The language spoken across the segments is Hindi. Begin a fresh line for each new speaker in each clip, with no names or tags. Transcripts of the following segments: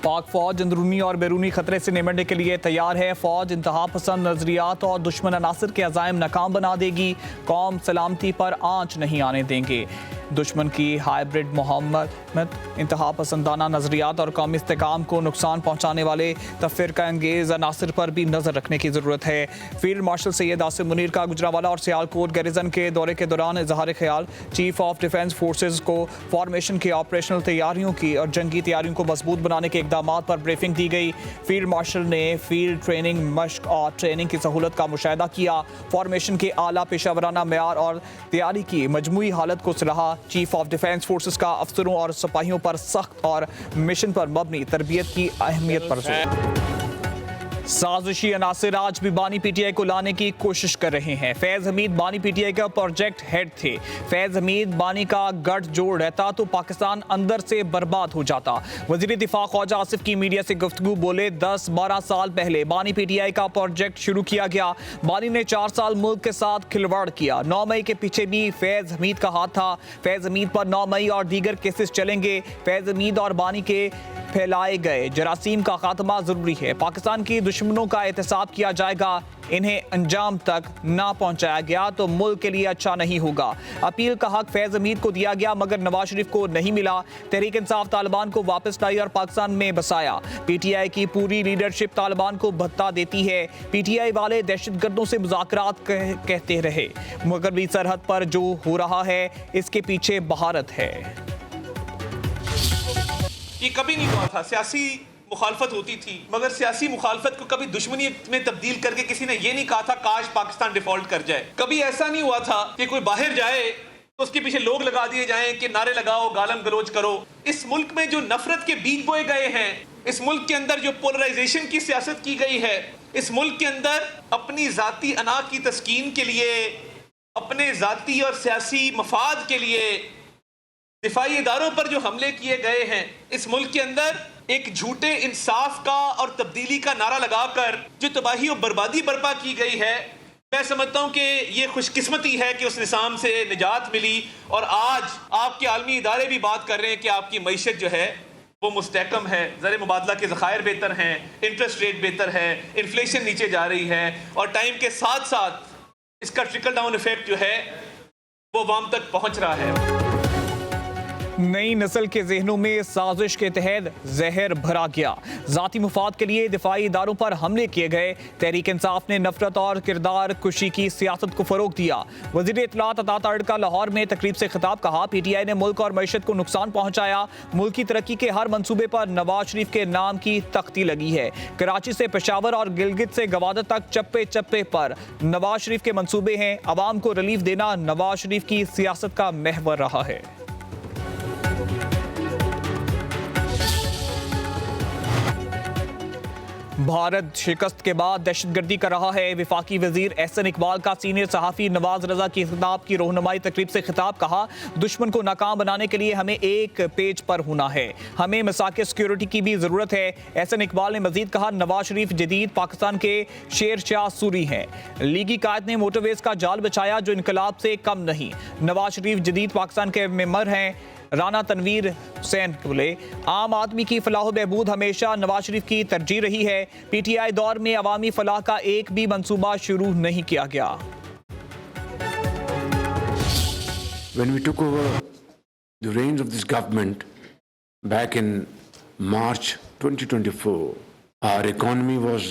पाक फौज अंदरूनी और बैरूनी खतरे से निपटने के लिए तैयार है। फौज इंतहा पसंद नजरियात और दुश्मन अनासर के अज़ाइम नाकाम बना देगी। कौम सलामती पर आंच नहीं आने देंगे। दुश्मन की हाइब्रिड मोहम्मद इंतहा पसंदाना नजरियात और कौमी इस्तेकाम को नुकसान पहुँचाने वाले तफरका अंगेज अनासर पर भी नज़र रखने की ज़रूरत है। फील्ड मार्शल सैयद आसिम मुनीर का गुजरांवाला और सियालकोट गैरिजन के दौरे के दौरान इजहार ख्याल। चीफ ऑफ डिफेंस फोर्सेज को फॉर्मेशन की ऑपरेशनल तैयारियों की और जंगी तैयारियों को मजबूत बनाने के इकदाम पर ब्रीफिंग दी गई। फील्ड मार्शल ने फील्ड ट्रेनिंग, मश्क और ट्रेनिंग की सहूलत का मुशाहिदा किया। फॉर्मेशन के आला पेशावराना मेयार और तैयारी की मजमूई हालत को सराहा। चीफ ऑफ डिफेंस फोर्सेज का अफसरों और सिपाहियों पर सख्त और मिशन पर मबनी तरबियत की अहमियत पर जोर। साजिशी अनासर आज भी बानी पीटीआई को लाने की कोशिश कर रहे हैं। फैज हमीद बानी पीटीआई का प्रोजेक्ट हेड थे। फैज हमीद बानी का गठजोड़ रहता तो पाकिस्तान अंदर से बर्बाद हो जाता। वजीर दिफा ख्वाजा आसिफ की मीडिया से गुफ्तगू बोले, 10-12 साल पहले बानी पीटीआई का प्रोजेक्ट शुरू किया गया। बानी ने 4 साल मुल्क के साथ खिलवाड़ किया। 9 मई के पीछे भी फैज हमीद का हाथ था। फैज हमीद पर 9 मई और दीगर केसेस चलेंगे। फैज हमीद और बानी के फैलाए गए जरासीम का खात्मा जरूरी है। पाकिस्तान की दुश्मनों का एहतसाब किया जाएगा। इन्हें अंजाम तक ना पहुंचाया गया तो मुल्क के लिए अच्छा नहीं होगा। अपील का हक फैज हमीद को दिया गया मगर नवाज शरीफ को नहीं मिला। तहरीक इंसाफ तालिबान को वापस लाई और पाकिस्तान में बसाया। पीटीआई की पूरी लीडरशिप तालिबान को भत्ता देती है। पीटीआई वाले दहशतगर्दों से मुज़ाकरात कहते रहे मगरबी सरहद पर जो हो रहा है इसके पीछे बहारत है।
ये कभी नहीं हुआ था। सियासी मुखालफत होती थी मगर सियासी मुखालफत को कभी दुश्मनी में तब्दील करके किसी ने ये नहीं कहा था काश पाकिस्तान डिफॉल्ट कर जाए। कभी ऐसा नहीं हुआ था कि कोई बाहर जाए तो उसके पीछे लोग लगा दिए जाएं कि नारे लगाओ, गालम गलोच करो। इस मुल्क में जो नफरत के बीज बोए गए हैं, इस मुल्क के अंदर जो पोलराइजेशन की सियासत की गई है, इस मुल्क के अंदर अपनी जाती अना की तस्कीन के लिए, अपने जाती और सियासी मफाद के लिए दिफाई इदारों पर जो हमले किए गए हैं, इस मुल्क के अंदर एक झूठे इंसाफ का और तब्दीली का नारा लगाकर जो तबाही और बर्बादी बर्पा की गई है, मैं समझता हूं कि ये खुशकिस्मती है कि उस निज़ाम से निजात मिली और आज आपके आलमी इदारे भी बात कर रहे हैं कि आपकी मईशत जो है वो मुस्तहकम है, ज़र मुबादला के ज़खायर बेहतर हैं, इंटरेस्ट रेट बेहतर है, इन्फ्लेशन नीचे जा रही है और टाइम के साथ साथ इसका ट्रिकल डाउन इफेक्ट जो है वो अवाम तक पहुँच रहा है।
नई नस्ल के जहनों में साजिश के तहत जहर भरा गया। जाती मुफाद के लिए दिफाई इदारों पर हमले किए गए। तहरीक इंसाफ ने नफरत और किरदार कुशी की सियासत को फरोग दिया। वजीर इत्तलात अता तड़का लाहौर में तकरीब से खिताब कहा, पीटीआई ने मुल्क और मईशत को नुकसान पहुंचाया। मुल्क की तरक्की के हर मंसूबे पर नवाज शरीफ के नाम की तख्ती लगी है। कराची से पेशावर और गिलगित से गवादर तक चप्पे चप्पे पर नवाज शरीफ के मंसूबे हैं। अवाम को रिलीफ देना नवाज शरीफ की सियासत का महवर रहा है। भारत शिकस्त के बाद दहशतगर्दी कर रहा है। विफाकी वजीर एहसन इकबाल का सीनियर सहाफ़ी नवाज रजा की खिताब की रोहनुमाई तकरीब से खिताब कहा, दुश्मन को नाकाम बनाने के लिए हमें एक पेज पर होना है। हमें मसाके सिक्योरिटी की भी ज़रूरत है। एहसन इकबाल ने मजीद कहा, नवाज शरीफ जदीद पाकिस्तान के शेर शाह सूरी हैं। लीगी कायद ने मोटरवेज का जाल बचाया जो इनकलाब से कम नहीं। नवाज शरीफ जदीद पाकिस्तान के मेंबर हैं। राना तनवीर हुसैन बोले, आम आदमी की फलाह बहबूद हमेशा नवाज शरीफ की तरजीह रही है। पीटीआई दौर में अवामी फलाह का एक भी मंसूबा शुरू नहीं किया गया।
When we took over the reins of this government back in March 2024, our economy was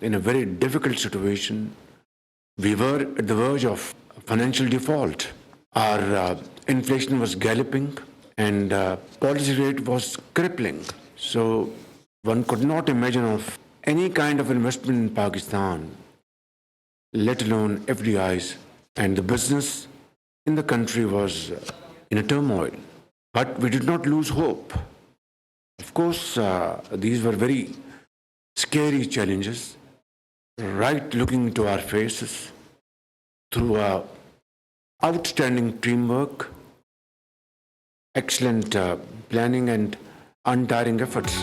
in a very difficult situation. We were at the verge of financial default. Our inflation was galloping and policy rate was crippling. So one could not imagine of any kind of investment in Pakistan, let alone FDIs, and the business in the country was in a turmoil. But we did not lose hope. Of course, these were very scary challenges, right looking into our faces through outstanding teamwork, excellent planning and untiring efforts.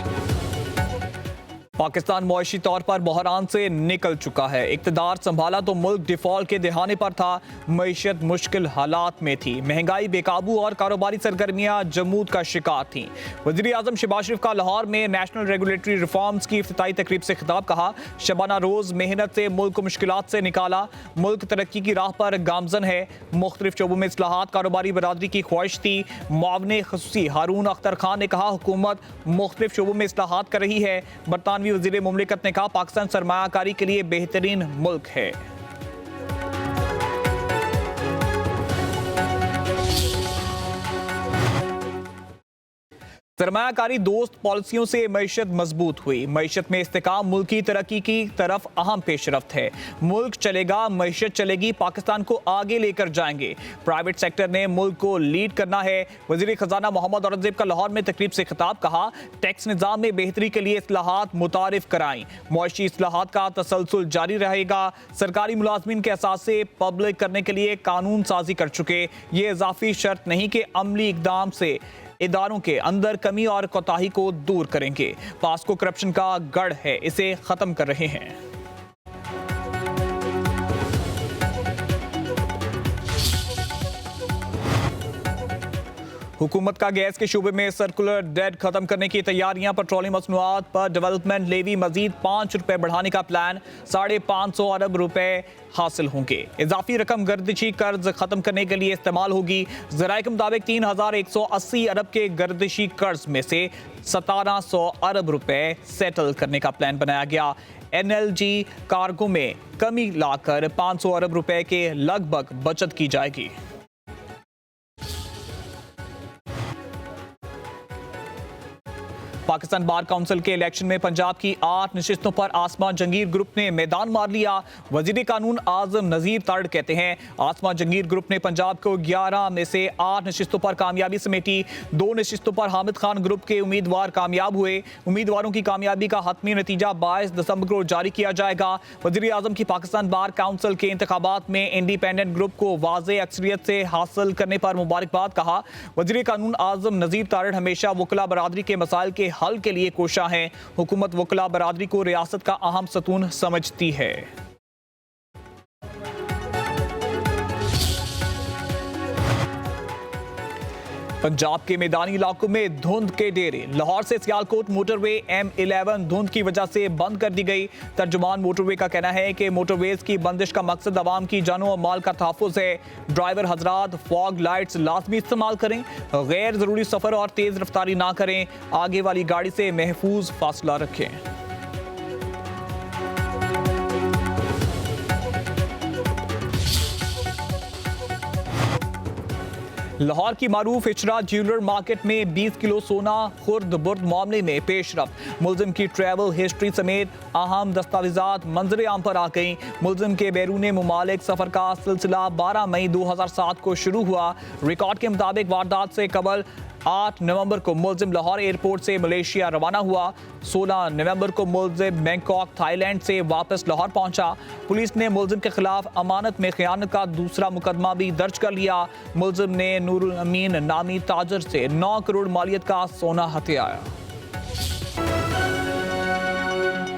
Pakistan मुआशी तौर पर बहरान से निकल चुका है। इक़्तिदार संभाला तो मुल्क डिफॉल्ट के दहाने पर था। मईशत मुश्किल हालात में थी। महंगाई बेकाबू और कारोबारी सरगर्मियां जमूद का शिकार थीं। वज़ीर आज़म शहबाज शरीफ का लाहौर में नेशनल रेगुलेटरी रिफॉर्म्स की इफ्तिताई तकरीब से खिताब। कहा, शबाना रोज़ मेहनत से मुल्क को मुश्किलात से निकाला। मुल्क तरक्की की राह पर गामजन है। मुख्तलिफ शोबों में इस्लाहात कारोबारी बरादरी की ख्वाहिश थी। मुआवने खसूसी हारून अख्तर खान ने कहा, हुकूमत मुख्तलिफ शोबों में इस्लाहात कर रही है। बरतानवी वज़ीर मुमलिकत ने कहा, पाकिस्तान सरमायाकारी के लिए बेहतरीन मुल्क है। सरमायाकारी दोस्त पॉलिसियों से मईशत मजबूत हुई। मईशत में इस्तेकाम मुल्क की तरक्की की तरफ अहम पेशरफ्त है। मुल्क चलेगा, मईशत चलेगी, पाकिस्तान को आगे लेकर जाएंगे। प्राइवेट सेक्टर ने मुल्क को लीड करना है। वज़ीर खजाना मोहम्मद औरंगजेब का लाहौर में तकरीब से खिताब। कहा, टैक्स निज़ाम में बेहतरी के लिए इस्लाहात मुतारिफ कराएं। मुआशी इस्लाहात का तसलसल जारी रहेगा। सरकारी मुलाजमीन के असासे पब्लिक करने के लिए कानून साजी कर चुके। ये इजाफी शर्त नहीं कि अमली इकदाम से इदारों के अंदर कमी और कोताही को दूर करेंगे। पास्को करप्शन का गढ़ है, इसे खत्म कर रहे हैं। हुकूमत का गैस के शोबे में सर्कुलर डेट खत्म करने की तैयारियां। पेट्रोलियम मसनूआत पर डेवलपमेंट लेवी मजीद ₹5 बढ़ाने का प्लान। 550 अरब रुपए हासिल होंगे। इजाफी रकम गर्दिशी कर्ज खत्म करने के लिए इस्तेमाल होगी। ज़राए के मुताबिक 3180 अरब के गर्दिशी कर्ज में से 1700 अरब रुपए सेटल करने का प्लान बनाया गया। NLG कार्गो में कमी लाकर 500 अरब रुपए के लगभग बचत की जाएगी। पाकिस्तान बार काउंसिल के इलेक्शन में पंजाब की 8 नशिस्तों पर आसमा जंगीर ग्रुप ने मैदान मार लिया। वजीर कानून आजम नजीर तारड़ कहते हैं, आसमा जंगीर ग्रुप ने पंजाब को 11 में से 8 नशिस्तों पर कामयाबी समेटी। 2 नशिस्तों पर हामिद खान ग्रुप के उम्मीदवार कामयाब हुए। उम्मीदवारों की कामयाबी का हतमी नतीजा 22 दिसंबर को जारी किया जाएगा। वजीर आजम की पाकिस्तान बार काउंसिल के इंतखाबात में इंडिपेंडेंट ग्रुप को वाज़ेह अक्सरियत से हासिल करने पर मुबारकबाद। कहा, वजीर कानून आजम नजीर तारड़ हमेशा वकला बरादरी के मसाइल के हल के लिए कोशा है। हुकूमत वकला बरादरी को रियासत का अहम सतून समझती है। पंजाब के मैदानी इलाकों में धुंध के डेरे। लाहौर से सियालकोट मोटरवे M11 धुंध की वजह से बंद कर दी गई। तर्जुमान मोटरवे का कहना है कि मोटरवेज की बंदिश का मकसद अवाम की जानों और माल का तहफ़्फ़ुज़ है। ड्राइवर हजरात फॉग लाइट्स लाजमी इस्तेमाल करें। गैर ज़रूरी सफ़र और तेज़ रफ्तारी ना करें। आगे वाली गाड़ी से महफूज फासला रखें। लाहौर की मारूफ इचरा ज्वेलर मार्केट में 20 किलो सोना खुर्द बुर्द मामले में पेशरफ। मुलजिम की ट्रैवल हिस्ट्री समेत अहम दस्तावेजात मंजर आम पर आ गई। मुलजिम के बैरून मुमालिक सफर का सिलसिला 12 मई 2007 को शुरू हुआ। रिकॉर्ड के मुताबिक वारदात से कबल 8 नवंबर को मुलजिम लाहौर एयरपोर्ट से मलेशिया रवाना हुआ। 16 नवंबर को मुलजिम बैंकॉक थाईलैंड से वापस लाहौर पहुंचा। पुलिस ने मुलजिम के खिलाफ अमानत में खयानत का दूसरा मुकदमा भी दर्ज कर लिया। मुलजिम ने नूरुल अमीन नामी ताजर से 9 करोड़ मालियत का सोना हथियाया।